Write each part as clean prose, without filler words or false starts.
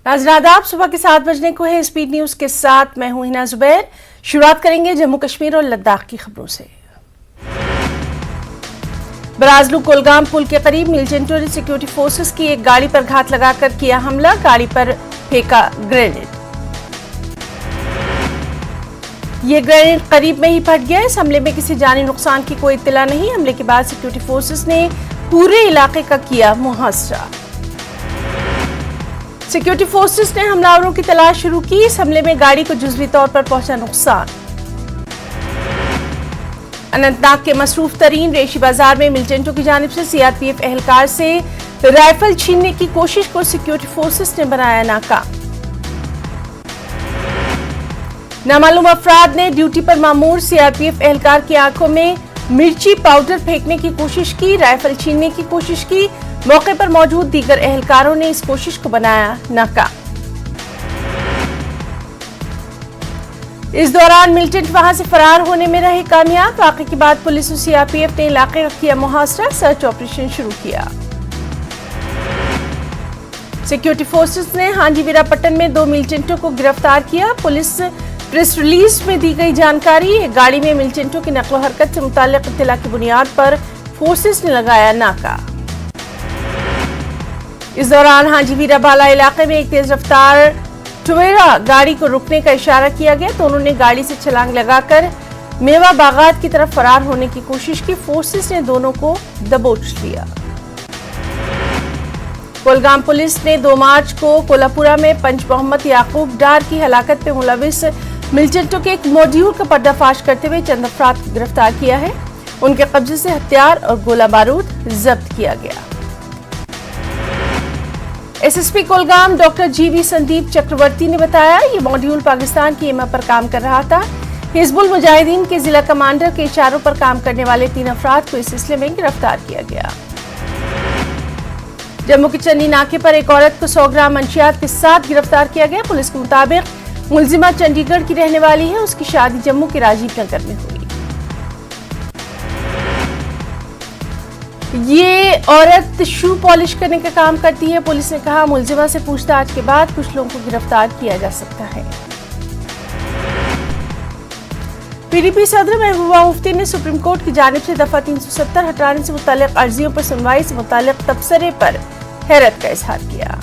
नाज़रीन आदाब, सुबह के 7 बजने को है। स्पीड न्यूज के साथ मैं हूं हिना जुबैर। शुरुआत करेंगे जम्मू कश्मीर और लद्दाख की खबरों से। बराजलू कोलगाम पुल के करीब मिलिटेंटों ने सिक्योरिटी फोर्सेस की एक गाड़ी पर घात लगाकर किया हमला, गाड़ी पर फेंका ग्रेनेड। ये ग्रेनेड करीब में ही फट गया। इस हमले में किसी जानी नुकसान की कोई इत्तला नहीं। हमले के बाद सिक्योरिटी फोर्सेस ने पूरे इलाके का किया मुहासरा। सिक्योरिटी फोर्सेस ने हमलावरों की तलाश शुरू की। इस हमले में गाड़ी को जुज़वी तौर पर पहुंचा नुकसान। अनंतनाग के मसरूफ तरीन रेशी बाजार में मिलिटेंटों की जानिब से सीआरपीएफ एहलकार से राइफल छीनने की कोशिश को सिक्योरिटी फोर्सेस ने बनाया नाकाम। नामालूम अफराद ने ड्यूटी पर मामूर सीआरपीएफ एहलकार की आंखों में मिर्ची पाउडर फेंकने की कोशिश की, राइफल छीनने की कोशिश की। मौके पर मौजूद दीगर एहलकारों ने इस कोशिश को बनाया नाकाम। इस दौरान मिलिटेंट वहां से फरार होने में रहे कामयाब। वाकये के बाद पुलिस और सीआरपीएफ ने इलाके का किया मुहासरा, सर्च ऑपरेशन शुरू किया। सिक्योरिटी फोर्सेस ने हांजीवीरापट्टन में 2 मिलिटेंटों को गिरफ्तार किया। पुलिस प्रेस रिलीज में दी गई जानकारी, गाड़ी में मिलिटेंटों की नकलो हरकत से मुताल्लिक इत्तला की बुनियाद पर फोर्सेस ने लगाया नाका। इस दौरान हांजीवीरा बाला इलाके में एक तेज रफ्तार टवेरा गाड़ी को रुकने का इशारा किया गया तो उन्होंने गाड़ी से छलांग लगाकर मेवा बागात की तरफ फरार होने की कोशिश की। फोर्सेस ने दोनों को दबोच लिया। कोलगाम पुलिस ने 2 मार्च को कोल्हापुरा में पंच मोहम्मद याकूब डार की हलाकत में मुलविस मिलिटेंटों के एक मॉड्यूल का पर्दाफाश करते हुए चंद अफराद को गिरफ्तार किया है। उनके कब्जे से हथियार और गोला बारूद जब्त किया गया। एसएसपी कोलगाम डॉक्टर जीवी संदीप चक्रवर्ती ने बताया, ये मॉड्यूल पाकिस्तान की एमा पर काम कर रहा था। हिजबुल मुजाहिदीन के जिला कमांडर के इशारों पर काम करने वाले 3 अफराद को इस सिलसिले में गिरफ्तार किया गया। जम्मू के चन्नी नाके पर एक औरत को 100 ग्राम मंशियात के साथ गिरफ्तार किया गया। पुलिस के मुताबिक मुलजिमा चंडीगढ़ की रहने वाली है। उसकी शादी जम्मू के राजीव नगर में हुई। ये औरत शू पॉलिश करने का काम करती है। पुलिस ने कहा, मुलजिमा से पूछताछ के बाद कुछ लोगों को गिरफ्तार किया जा सकता है। पीडीपी सदर महबूबा मुफ्ती ने सुप्रीम कोर्ट की जानिब से दफा 370 हटाने से मुताल्लिक अर्जियों पर सुनवाई से मुताल्लिक तबसरे पर हैरत का इजहार किया।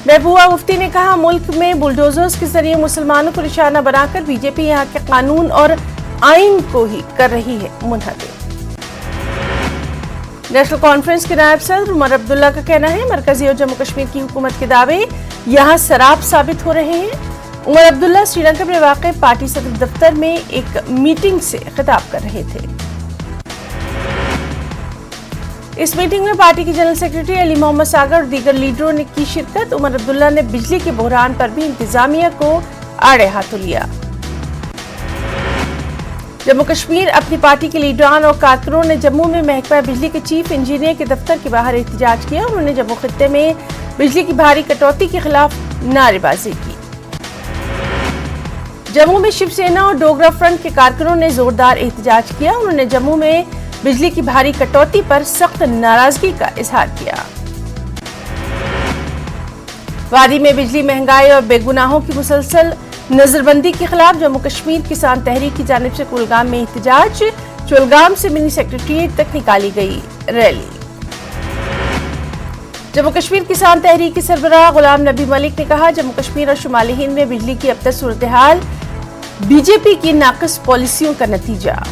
महबूबा मुफ्ती ने कहा, मुल्क में बुलडोजर्स के जरिए मुसलमानों को निशाना बनाकर बीजेपी यहाँ के कानून और आइन को ही कर रही है मुनहदिम। नेशनल कॉन्फ्रेंस के नायब सदर उमर अब्दुल्ला का कहना है, मरकजी और जम्मू कश्मीर की हुकूमत के दावे यहाँ सराब साबित हो रहे हैं। उमर अब्दुल्ला श्रीलंका में वाक़ पार्टी सदर दफ्तर में एक मीटिंग से खिताब कर रहे थे। इस मीटिंग में पार्टी के जनरल सेक्रेटरी अली मोहम्मद सागर और दीगर लीडरों ने की शिरकत। उमर अब्दुल्ला ने बिजली के बहरान पर भी इंतजामिया को आड़े हाथों लिया। जम्मू कश्मीर अपनी पार्टी के लीडरान और कारकुनों ने जम्मू में महकमा बिजली के चीफ इंजीनियर के दफ्तर के बाहर एहतजाज किया। उन्होंने जम्मू खित्ते में बिजली की भारी कटौती के खिलाफ नारेबाजी की। जम्मू में शिवसेना और डोगरा फ्रंट के कारकुनों ने जोरदार एहतजाज किया। उन्होंने जम्मू में बिजली की भारी कटौती पर सख्त नाराजगी का इजहार किया। वादी में बिजली महंगाई और बेगुनाहों की मुसलसल नजरबंदी के खिलाफ जम्मू कश्मीर किसान तहरीक की जानिब से कुलगाम में एहतजाज। चुलगाम से मिनी सेक्रेटरीट तक निकाली गई रैली। जम्मू कश्मीर किसान तहरीक के सरबराह गुलाम नबी मलिक ने कहा, जम्मू कश्मीर और शुमाली हिंद में बिजली की अब तक सूरत हाल बीजेपी की नाक़िस पॉलिसियों का नतीजा।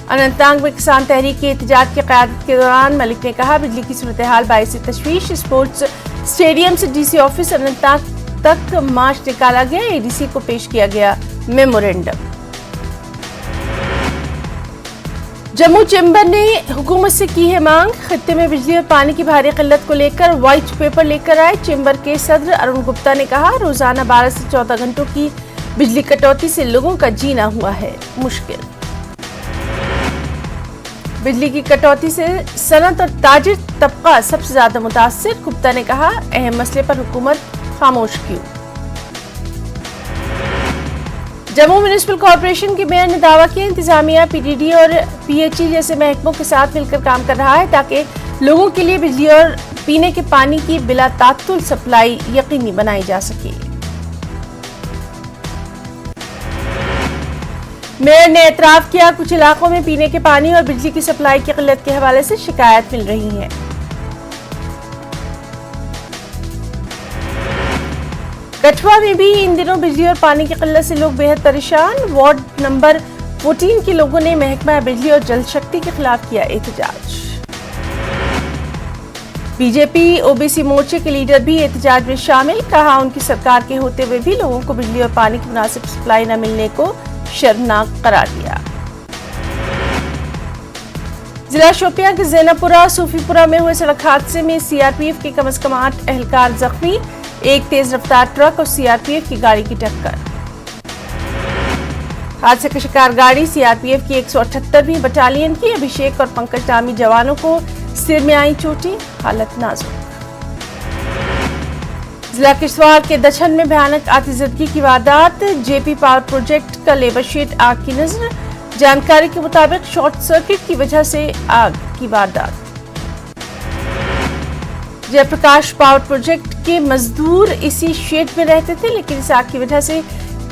अनंतनाग में किसान तहरीक की एहतजाज की क़यादत के दौरान मलिक ने कहा, बिजली की सूरत हाल बाइस तशवीश। स्पोर्ट्स स्टेडियम से डीसी ऑफिस अनंतनाग तक मार्च निकाला गया। एडीसी को पेश किया गया मेमोरेंडम। जम्मू चैम्बर ने हुकूमत से की है मांग, खित्ते में बिजली और पानी की भारी किल्लत को लेकर व्हाइट पेपर लेकर आए। चैम्बर के सदर अरुण गुप्ता ने कहा, रोजाना 12 से 14 घंटों की बिजली कटौती से लोगों का जीना हुआ है मुश्किल। बिजली की कटौती से सनत और ताजिर तबका सबसे ज्यादा मुतासिर। गुप्ता ने कहा, अहम मसले पर हुकूमत खामोश क्यों। जम्मू म्युनिसिपल कॉर्पोरेशन के मेयर ने दावा किया, इंतजामिया पीडीडी और पीएचई जैसे महकमों के साथ मिलकर काम कर रहा है ताकि लोगों के लिए बिजली और पीने के पानी की बिला तात्तुल सप्लाई यकीनी बनाई जा सके। मेयर ने एतराफ किया, कुछ इलाकों में पीने के पानी और बिजली की सप्लाई की किल्लत के हवाले से शिकायत मिल रही है। कठुआ में भी इन दिनों बिजली और पानी की किल्लत से लोग बेहद परेशान। वार्ड नंबर 14 के लोगों ने महकमा बिजली और जल शक्ति के खिलाफ किया एहतजाज। बीजेपी ओबीसी मोर्चे के लीडर भी एहतजाज में शामिल, कहा उनकी सरकार के होते हुए भी लोगों को बिजली और पानी की मुनासिब सप्लाई न मिलने को शर्मनाक करार दिया। जिला शोपियां के जैनपुरा सूफीपुरा में हुए सड़क हादसे में सीआरपीएफ के कम से कम 8 एहलकार जख्मी, एक तेज रफ्तार ट्रक और सीआरपीएफ की गाड़ी की टक्कर। हादसे का शिकार गाड़ी सीआरपीएफ की 178वीं बटालियन की अभिषेक और पंकज नामी जवानों को सिर में आई चोटें, हालत नाजुक। जिला किश्तवाड़ के दछन में भयानक आतिशबाजी की वारदात, जेपी पावर प्रोजेक्ट का लेबर शेड आग की नजर। जानकारी के मुताबिक शॉर्ट सर्किट की वजह से आग की वारदात। जयप्रकाश पावर प्रोजेक्ट के मजदूर इसी शेड में रहते थे, लेकिन इस आग की वजह से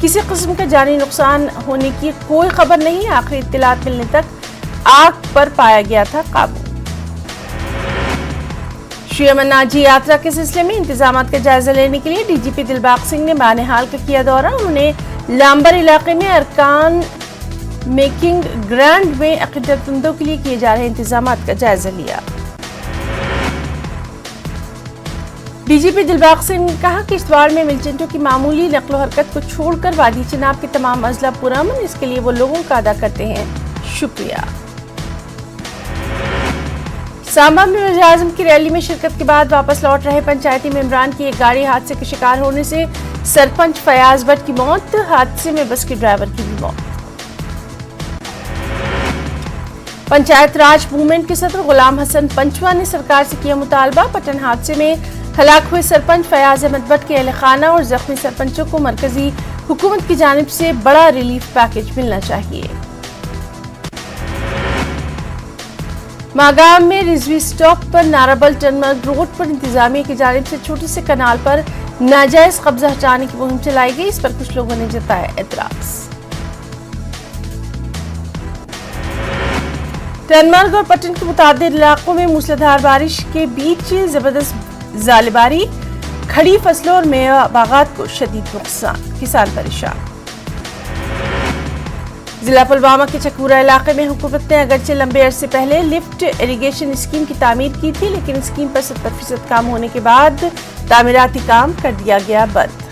किसी किस्म का जानी नुकसान होने की कोई खबर नहीं। आखिरी इत्तलात मिलने तक आग पर पाया गया था काबू। श्री अमरनाथ जी यात्रा के सिलसिले में इंतजामात का जायजा लेने के लिए डीजीपी दिलबाग सिंह ने बानेहाल का किया दौरा। उन्होंने लांबर इलाके में अरकान मेकिंग ग्रांड में अकीदतमंदों के लिए किए जा रहे इंतजामात का जायजा लिया। डीजीपी दिलबाग सिंह ने कहा कि किश्तवाड़ में मिलिटेंटों की मामूली नकलो हरकत को छोड़कर वादी चिनाब के तमाम मसला पुरअमन, इसके लिए वो लोगों का अदा करते हैं शुक्रिया। सांबा में वज़ीर आज़म की रैली में शिरकत के बाद वापस लौट रहे पंचायती मेंबरान की एक गाड़ी हादसे के शिकार होने से सरपंच फयाज भट्ट की मौत, हादसे में बस के ड्राइवर की भी मौत। पंचायत राज मूवमेंट के सदर गुलाम हसन पंचवा ने सरकार से किया मुतालबा, पटन हादसे में हलाक हुए सरपंच फयाज अहमद भट्ट के अहल खाना और जख्मी सरपंचों को मरकजी हुकूमत की जानिब से बड़ा रिलीफ पैकेज मिलना चाहिए। मागाम में रिजवी स्टॉप पर नाराबल टनमर्ग रोड पर इंतजामिया की जानिब से छोटे से कनाल पर नाजायज कब्जा हटाने की मुहिम चलाई गई, इस पर कुछ लोगों ने जताया एतराज। टनमर्ग और पटन के मुतादिद इलाकों में मूसलाधार बारिश के बीच जबरदस्त जालिबारी, खड़ी फसलों और मेवा बागात को शदीद नुकसान, किसान परेशान। जिला पुलवामा के चकूरा इलाके में हुकूमत ने अगरचे लंबे अरसे पहले लिफ्ट इरिगेशन स्कीम की तामीर की थी, लेकिन स्कीम पर 70% काम होने के बाद तामीराती काम कर दिया गया बंद।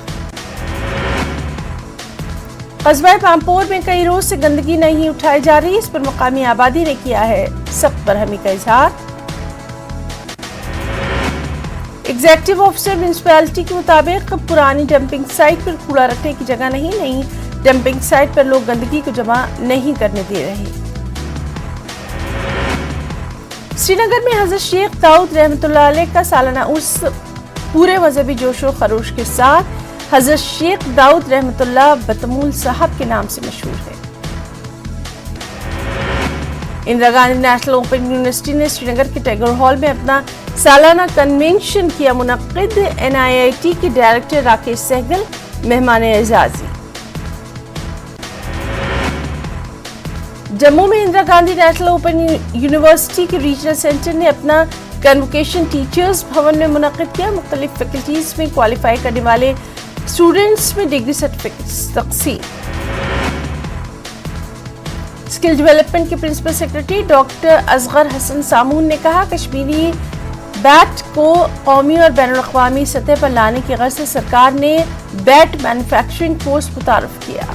कस्बा पामपोर में कई रोज से गंदगी नहीं उठाई जा रही, इस पर मुकामी आबादी ने किया है सख्त बरहमी का इजहार। एग्जीक्यूटिव ऑफिसर म्युनिसिपैलिटी के मुताबिक पुरानी डंपिंग साइट पर कूड़ा रखने की जगह नहीं, नई डंपिंग साइट पर लोग गंदगी को जमा नहीं करने दे रहे। श्रीनगर में हजरत शेख दाऊद रहमतुल्लाह अलैह का सालाना उर्स पूरे मजहबी जोशो खरोश के साथ हजरत शेख दाऊद रहमतुल्लाह बतमूल साहब के नाम से मशहूर है। Indira Gandhi national open university ने श्रीनगर के टैगोर हॉल में अपना सालाना कन्वेंशन किया मुनक्किद, एनआईआईटी के डायरेक्टर राकेश सहगल मेहमान एजाजी। जम्मू में Indira Gandhi national open university के रीजनल सेंटर ने अपना कन्वोकेशन टीचर्स भवन में मुनक्किद किया। मुख्तलिफ फैकल्टीज में क्वालिफाई करने वाले स्टूडेंट्स में डिग्री सर्टिफिकेट्स तकसीम। स्किल डेवलपमेंट के principal secretary doctor Asgar Hassan Samoon ने कहा, कश्मीरी बैट को कौमी और बैनुल-अक़वामी सतह पर लाने की गर्ज से सरकार ने बैट मैन्युफैक्चरिंग कोर्स मुतारफ किया।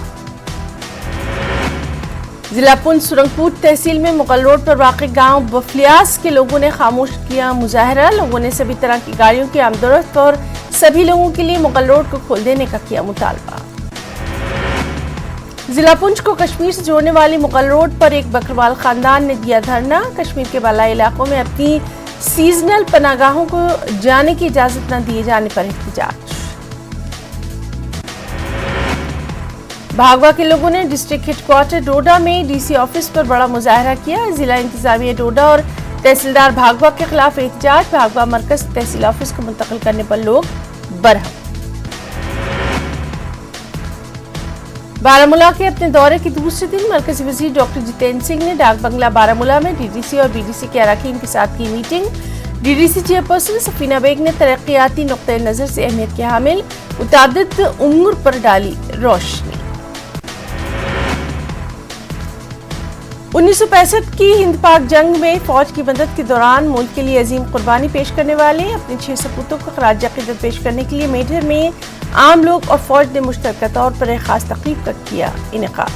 जिला पुंछ सुरंगपुर तहसील में मुगल रोड पर वाक़ गांव बफलियास के लोगों ने खामोश किया मुजाहरा। लोगों ने सभी तरह की गाड़ियों की आमदोरफ्त और सभी लोगों के लिए मुगल रोड को खोल देने का किया मुतालबा। जिला पुंछ को कश्मीर से जोड़ने वाली मुगल रोड पर एक बकरवाल खानदान ने दिया धरना। कश्मीर के बालाई इलाकों में अपनी सीजनल पनागाहों को जाने की इजाजत न दिए जाने पर एहतजाज। भागवा के लोगों ने डिस्ट्रिक्ट हेडक्वार्टर डोडा में डीसी ऑफिस पर बड़ा मुजाहरा किया। जिला इंतजामिया डोडा और तहसीलदार भागवा के खिलाफ एहतजाज, भागवा मरकज तहसील ऑफिस को मुंतकिल करने पर लोग बरहम। बारामूला के अपने दौरे के दूसरे दिन मरकजी वजीर डॉक्टर जितेंद्र सिंह ने डाक बंगला बारामूला में डीडीसी और बीडीसी के अरकान के साथ की meeting. DDC chairperson Safina Baig ने तरक्याती नुक्ते नजर से अहमियत के हामिल मुतादिद उमूर पर डाली रोशनी। 1965 की हिंद पाक जंग में फौज की मदद के दौरान मुल्क के लिए अजीम कुर्बानी पेश करने वाले अपने 6 सपूतों को खराज अकीदत पेश करने के लिए मेढर में आम लोग और फौज ने मुश्तरका तौर पर एक खास तकरीब का किया इनेकाद।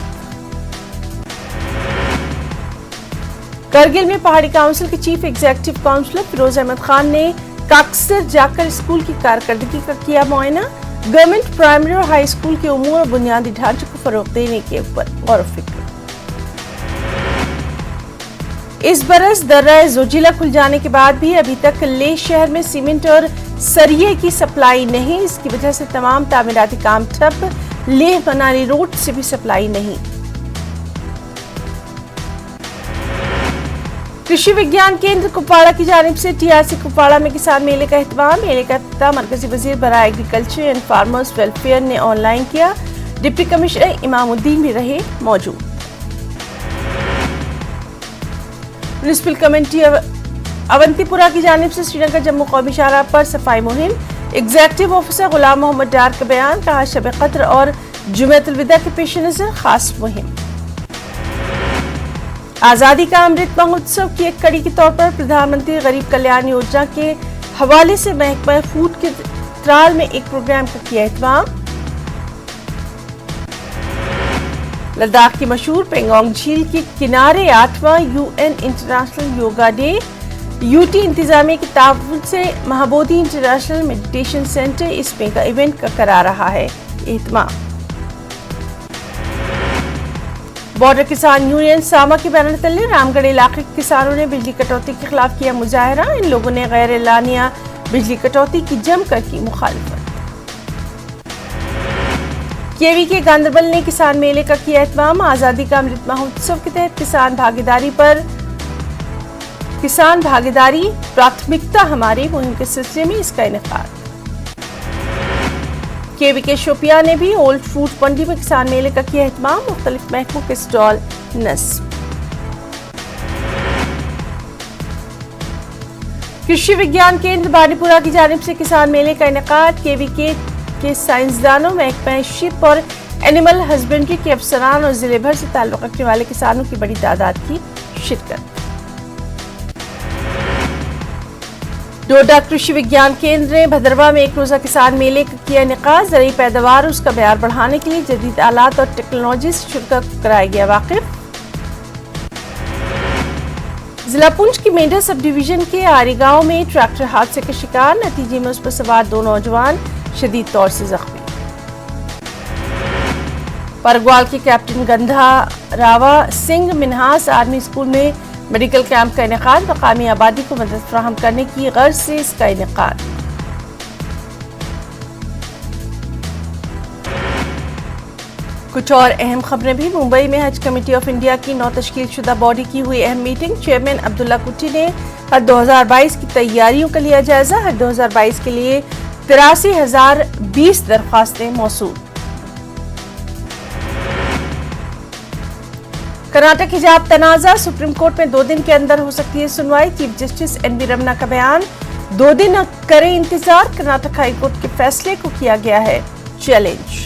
करगिल में पहाड़ी काउंसिल के chief executive councillor Firoz Ahmad Khan ने काकसर जाकर स्कूल की कारकर्दगी का किया मुआयना। गवर्नमेंट प्राइमरी और हाई स्कूल के उमूर और बुनियादी ढांचे को फरोग देने के ऊपर गौर फिक्र। इस बरस दर्रा जोजिला खुल जाने के बाद भी अभी तक लेह शहर में सीमेंट और सरिये की सप्लाई नहीं, इसकी वजह से तमाम तामीराती काम ठप। लेह मनाली रोड से भी सप्लाई नहीं। कृषि विज्ञान केंद्र कुपवाड़ा की जानिब से टीआरसी कुपवाड़ा में किसान मेले का एहतमाम। मेले का इफ्तिताह मरकजी वजीर बराए एग्रीकल्चर एंड फार्मर्स वेलफेयर ने ऑनलाइन किया। डिप्टी कमिश्नर इमामुद्दीन भी रहे मौजूद। म्युनिसिपल कमेटी अवंतीपुरा की जानिब से श्रीनगर जम्मू कौमी शाहराह पर सफाई मुहिम। एग्जीक्यूटिव ऑफिसर गुलाम मोहम्मद डार का बयान, कहा शब कद्र और जुमेतुल विदा के पेश नजर खास मुहिम। आजादी का अमृत महोत्सव की एक कड़ी के तौर पर प्रधानमंत्री गरीब कल्याण योजना के हवाले से महकमा फूड के त्राल में एक प्रोग्राम का किया एहतमाम। लद्दाख की मशहूर पेंगोंग झील के किनारे 8वां UN international yoga day. UT इंतजामिया के ताउन से महाबोधि इंटरनेशनल मेडिटेशन सेंटर इस मेगा इवेंट का करा रहा है एहतमाम। बॉर्डर किसान यूनियन सामा के बैनर तले रामगढ़ इलाके के किसानों ने बिजली कटौती के खिलाफ किया मुजाहरा। इन लोगों ने गैर एलानिया बिजली कटौती की जमकर की मुखालिफत। केवी के गांधरबल ने किसान मेले का किया एहतमाम। आजादी का अमृत महोत्सव के तहत किसान भागीदारी प्राथमिकता हमारी मुहिम के सिलसिले में इसका इनेकाद। केवी के शोपिया ने भी ओल्ड फ्रूट मंडी में किसान मेले का किया एहतमाम। मुख्तलिफ महकमों के स्टॉल नस्ब। कृषि विज्ञान केंद्र बानीपुरा की जानिब से किसान मेले का इनेकाद। केवी के साइंसदानों, महकमा शिप और एनिमल हस्बेंड्री के अफसरान और जिले भर से ताल्लुक रखने वाले किसानों की बड़ी तादाद की शिरकत। डोडा कृषि विज्ञान केंद्र ने भदरवा में एक रोजा किसान मेले का किया इनेकाद। ज़रूरी पैदावार उसका म्यार बढ़ाने के लिए जदीद आलात और टेक्नोलॉजी से शुरा कराया गया वाकिफ। जिला पुंछ की मेढा सब डिवीजन के आरी गांव में ट्रैक्टर हादसे का शिकार, नतीजे में उस पर सवार 2 नौजवान शदीद तौर से जख्मी। परगवाल के कैप्टन गंधा रावा सिंह मिन्हास आर्मी स्कूल में मेडिकल कैंप का इनेकाद। मकामी आबादी को मदद फराहम करने की गर्ज से इसका इनेकाद। कुछ और अहम खबरें भी। मुंबई में हज कमेटी ऑफ इंडिया की नौ तश्कील शुदा बॉडी की हुई अहम मीटिंग। चेयरमैन अब्दुल्ला कुट्टी ने हज 2022 की तैयारियों का लिया जायजा। हज 2022 के लिए 83,020 दरख्वास्तें मौसूल। कर्नाटक हिजाब तनाजा, सुप्रीम कोर्ट में 2 दिन के अंदर हो सकती है सुनवाई। चीफ जस्टिस एनवी रमना का बयान, 2 दिन करें इंतजार। कर्नाटक हाई कोर्ट के फैसले को किया गया है चैलेंज।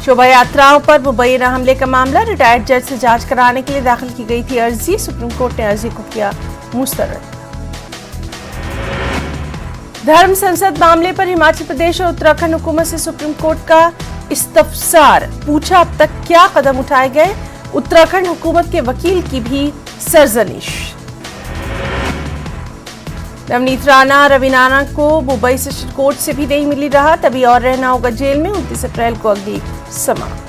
शोभा यात्राओं पर मुबैना हमले का मामला, रिटायर्ड जज से जांच कराने के लिए दाखिल की गई थी अर्जी। सुप्रीम कोर्ट ने अर्जी को किया मुस्तरद। धर्म संसद मामले पर हिमाचल प्रदेश और उत्तराखंड हुकूमत से सुप्रीम कोर्ट का इस्तफसार, पूछा अब तक क्या कदम उठाए गए। उत्तराखंड हुकूमत के वकील की भी सरजनिश। नवनीत राणा रवीनाना को मुंबई सेशन कोर्ट से भी नहीं मिली राहत, अभी और रहना होगा जेल में। 29 अप्रैल को अगली समाप्त।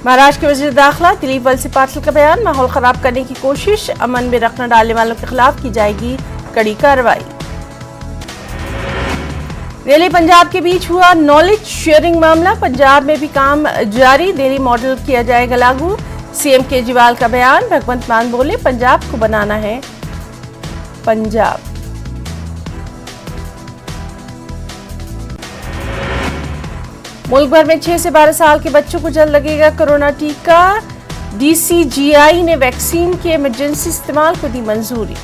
महाराष्ट्र के वजीर दाखिला दिलीप वलसे पाटिल का बयान, माहौल खराब करने की कोशिश, अमन में रखना डालने वालों के खिलाफ की जाएगी कड़ी कार्रवाई। दिल्ली पंजाब के बीच हुआ नॉलेज शेयरिंग मामला, पंजाब में भी काम जारी। दिल्ली मॉडल किया जाएगा लागू। सीएम केजरीवाल का बयान, भगवंत मान बोले पंजाब को बनाना है पंजाब। मुल्क भर में 6 से 12 साल के बच्चों को जल्द लगेगा कोरोना टीका। डीसीजीआई ने वैक्सीन के इमरजेंसी इस्तेमाल को दी मंजूरी।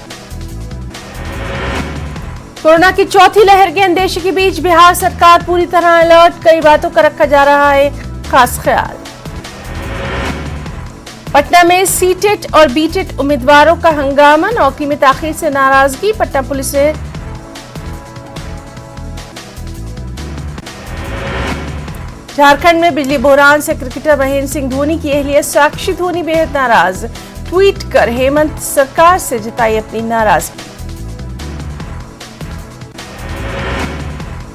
कोरोना की चौथी लहर के अंदेशे के बीच बिहार सरकार पूरी तरह अलर्ट, कई बातों का रखा जा रहा है खास ख्याल। पटना में सीटेट और बीटेट उम्मीदवारों का हंगामा, नौकरी में ताखीर से नाराजगी। पटना पुलिस ने झारखंड में बिजली बहरान से क्रिकेटर महेंद्र सिंह धोनी की अहलिया साक्षी धोनी बेहद नाराज, ट्वीट कर हेमंत सरकार से जताई अपनी नाराजगी।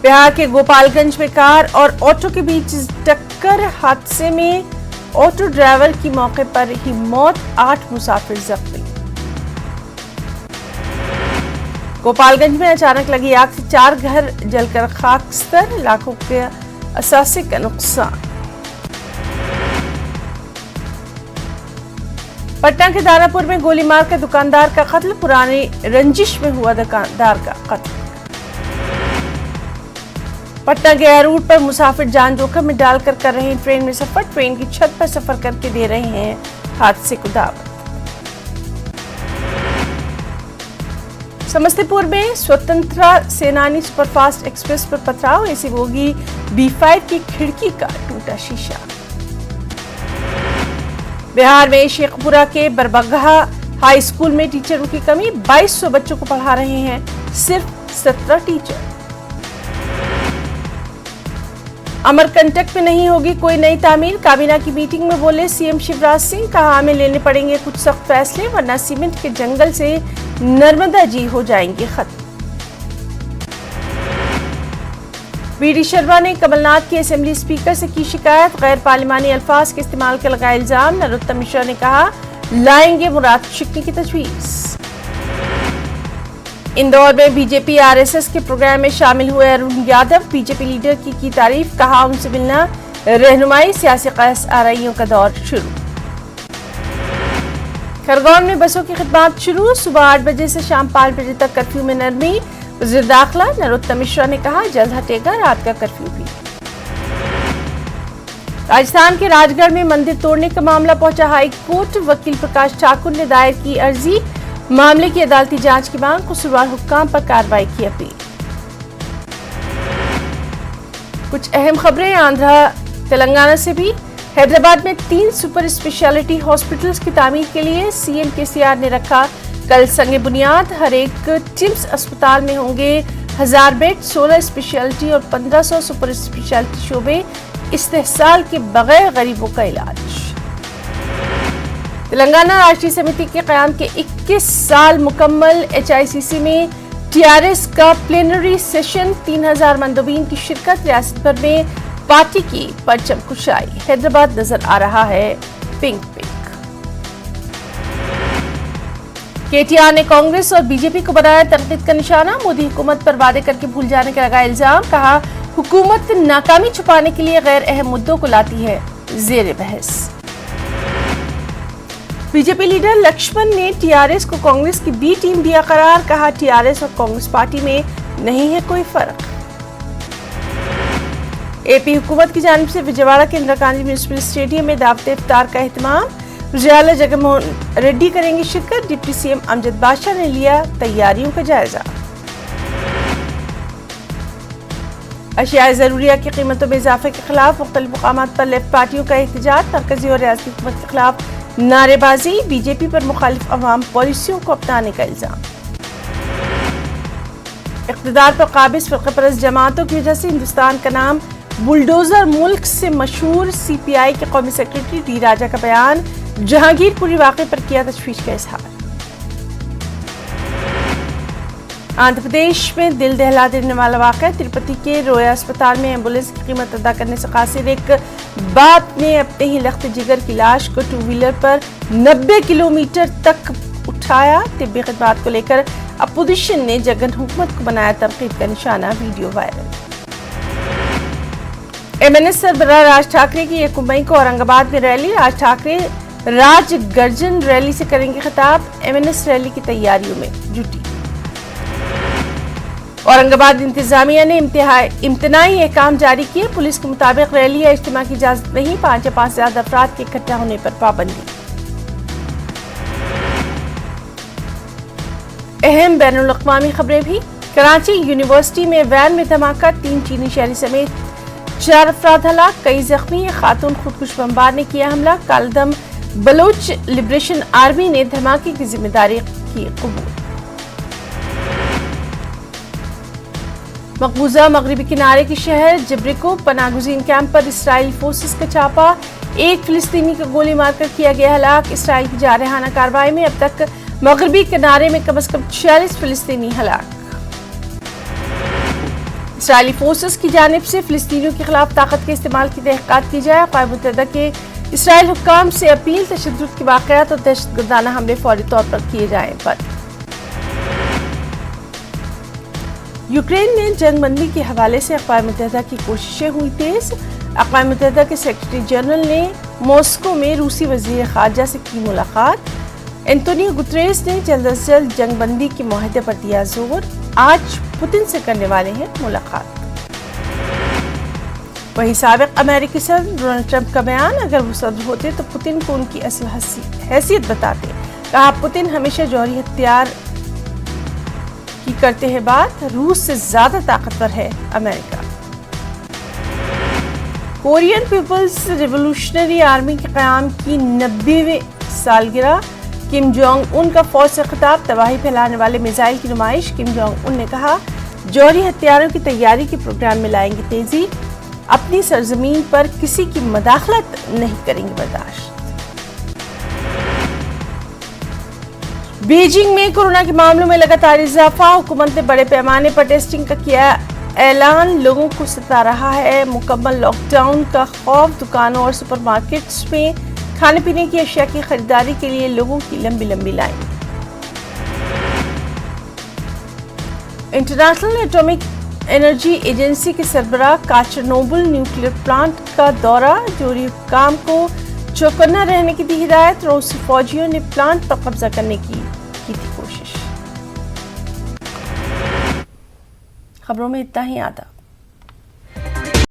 बिहार के गोपालगंज में कार और ऑटो के बीच टक्कर, हादसे में ऑटो ड्राइवर की मौके पर ही मौत, 8 मुसाफिर जख्मी। गोपालगंज में अचानक लगी आग से 4 घर जलकर खाकस्तर, लाखों के असासे का नुकसान। पटना के दानापुर में गोली मारकर दुकानदार का कत्ल, पुरानी रंजिश में हुआ दुकानदार का कत्ल। पटना गया रूट पर मुसाफिर जान जोखिम में डालकर कर रहे हैं ट्रेन में सफर, ट्रेन की छत पर सफर करके दे रहे हैं हादसे को दावत। समस्तीपुर में स्वतंत्रता सेनानी सुपरफास्ट एक्सप्रेस पर पथराव, एसी बोगी B5 की खिड़की का टूटा शीशा। बिहार में शेखपुरा के बरबगहा हाई स्कूल में टीचरों की कमी, 2200 बच्चों को पढ़ा रहे हैं सिर्फ 17 टीचर। अमरकंटक में नहीं होगी कोई नई तामीर, काबीना की मीटिंग में बोले सीएम शिवराज सिंह, कहा हमें लेने पड़ेंगे कुछ सख्त फैसले वरना सीमेंट के जंगल से नर्मदा जी हो जाएंगे खत्म। वीडी शर्मा ने कमलनाथ के असेंबली स्पीकर से की शिकायत, गैर पार्लिमानी अल्फाज के इस्तेमाल का लगाया इल्जाम। नरोत्तम मिश्रा ने कहा लाएंगे मुराद शिकनी की तजवीज। इंदौर में बीजेपी आरएसएस के प्रोग्राम में शामिल हुए अरुण यादव, बीजेपी लीडर की तारीफ, कहा उनसे मिलना रहनुमाई, सियासी कैस आरआईओं का दौर शुरू। खरगोन में बसों की खिदमत शुरू, सुबह 8 बजे से शाम 5 बजे तक कर्फ्यू में नरमी। वज़ीर दाखिला नरोत्तम मिश्रा ने कहा जल्द हटेगा रात का कर्फ्यू भी। राजस्थान के राजगढ़ में मंदिर तोड़ने का मामला पहुंचा हाई कोर्ट, वकील प्रकाश ठाकुर ने दायर की अर्जी, मामले की अदालती जांच की मांग, कसूरवार हुक्काम पर कार्रवाई की अपील। कुछ अहम खबरें आंध्र तेलंगाना से भी। हैदराबाद में 3 सुपर स्पेशलिटी हॉस्पिटल्स की तामीर के लिए सीएम केसीआर ने रखा कल संगे बुनियाद। हर एक टिम्स अस्पताल में होंगे 1000 बेड, 16 स्पेशलिटी और 1500 सुपर स्पेशलिटी शोबे, इस्तेहसाल के बगैर गरीबों का इलाज। तेलंगाना राष्ट्रीय समिति के क़याम के 21 साल मुकम्मल, HICC में टीआरएस का प्लेनरी सेशन, 3000 मंदोबीन की शिरकत, रियासत भर में पार्टी की परचम कुशाई। हैदराबाद नजर आ रहा है पिंक पिंक। केटीआर ने कांग्रेस और बीजेपी को बनाया तनकीद का निशाना, मोदी हुकूमत पर वादे करके भूल जाने का लगाया इल्जाम, कहा हुकूमत नाकामी छुपाने के लिए गैर अहम मुद्दों को लाती है जेर बहस। बीजेपी लीडर लक्ष्मण ने टीआरएस को कांग्रेस की बी टीम दिया करार, कहा टीआरएस और कांग्रेस पार्टी में नहीं है कोई फर्क। एपी हुकूमत की जानिब से विजयवाड़ा के इंदिरा गांधी म्यूनिसिपल स्टेडियम में दावत इफ्तार का एहतमाम, वज़ीर जगनमोहन रेड्डी करेंगे शिरकत, डिप्टी सीएम अमजद बादशाह ने लिया तैयारियों का जायजा। अशियाए ज़रूरिया की कीमतों में इजाफे के खिलाफ मुख्तलिफ मुकामात पर लेफ्ट पार्टियों का एहतजाज, मरकजी और रियासती हुकूमत के खिलाफ नारेबाजी, बीजेपी पर मुखालिफ अवाम पॉलिसियों को अपनाने का इल्जाम। इक़्तिदार पर काबिज फ़िरक़ापरस्त जमातों की वजह से हिंदुस्तान का नाम बुलडोजर मुल्क से मशहूर, सीपीआई के कौमी सेक्रेटरी डी राजा का बयान, जहांगीरपुरी वाक़े पर किया तशवीश का इजहार। आंध्र प्रदेश में दिल दहला देने वाला वाक़या, तिरुपति के रोया अस्पताल में एम्बुलेंस की कीमत अदा करने से कासिर एक बाप ने अपने ही लख्त जिगर की लाश को 2 व्हीलर पर 90 किलोमीटर तक उठाया। तिब्बी खिदमात को लेकर अपोजिशन ने जगन हुकूमत को बनाया तनकीद का निशाना, video viral. MNS सरबराह Raj Thackeray की 1 मई को औरंगाबाद में रैली, राज ठाकरे राज गर्जन रैली से करेंगे खिताब। एमएनएस रैली की तैयारियों में जुटी। औरंगाबाद इंतजामिया ने इम्तनाई एहकाम जारी किए। पुलिस के मुताबिक रैली या इज्तिमा की इजाजत नहीं, 5 या 5 से ज्यादा अफराद के इकट्ठा होने पर पाबंदी। अहम बैनुल अक़वामी खबरें भी। कराची यूनिवर्सिटी में वैन में धमाका, 3 चीनी शहरी समेत 4 अफराद हलाक, कई जख्मी। खातून खुदकुश बमबार ने किया हमला। कालदम बलोच लिबरेशन आर्मी ने धमाके की जिम्मेदारी की कबूल। मकबूजा मगरबी किनारे के शहर जिब्रिको पनागुजीन कैंप पर इसराइली फोर्सेस का छापा, 1 फिलिस्तीनी को गोली मारकर किया गया हलाक। इसराइल की जारहाना कार्रवाई में अब तक मगरबी किनारे में कम से कम 46 फिलिस्तीनी हलाक। इसराइली फोर्सेस की जानिब से फिलिस्तीनियों के खिलाफ ताकत के इस्तेमाल की तहकीकात की जाए। अक़वाम मुत्तहिदा के इसराइल हुक्काम से अपील, तशद्दुद के वाक़यात और दहशतगर्दाना हमले फौरी तौर पर किए जाएं पर। यूक्रेन में जंगबंदी के हवाले से अक़वाम मुत्तहिदा की कोशिशें हुई तेज। अक़वाम मुत्तहिदा के सेक्रेटरी जनरल ने मॉस्को में रूसी वज़ीर ख़ारजा से की मुलाकात। एंटोनियो गुतरेस ने जल्द अज जल्द जंगबंदी के मुआहदे पर दिया जोर। आज पुतिन से करने वाले हैं मुलाकात। वहीं साबिक़ अमेरिकी सदर डोनाल्ड ट्रंप का बयान, अगर वो सदर होते तो पुतिन को उनकी असल हैसियत बताते। कहा, पुतिन हमेशा जौहरी हथियार की करते हैं बात, रूस से ज्यादा ताकतवर है America. Korean People's Revolutionary Army के क़याम की 90वीं सालगिरह। किम जोंग उन का फौज से खिताब, तबाही फैलाने वाले मिसाइल की नुमाइश। किम जोंग उन ने कहा, जौहरी हथियारों की तैयारी के प्रोग्राम में लाएंगे तेजी, अपनी सरजमीन पर किसी की मदाखलत नहीं करेंगे बर्दाश्त। बीजिंग में कोरोना के मामलों में लगातार इजाफा। हुकूमत ने बड़े पैमाने पर टेस्टिंग का किया ऐलान। लोगों को सता रहा है मुकम्मल लॉकडाउन का खौफ। दुकानों और सुपरमार्केट्स में खाने पीने की अशिया की खरीदारी के लिए लोगों की लंबी लंबी line. International atomic energy agency के सरबराह का चेरनोबिल न्यूक्लियर प्लांट का दौरा। जोहरी हुक्काम को चौकन्ना रहने की दी हिदायत। रूसी फौजियों ने प्लांट पर कब्जा करने की थी कोशिश। खबरों में इतना ही। आदाब।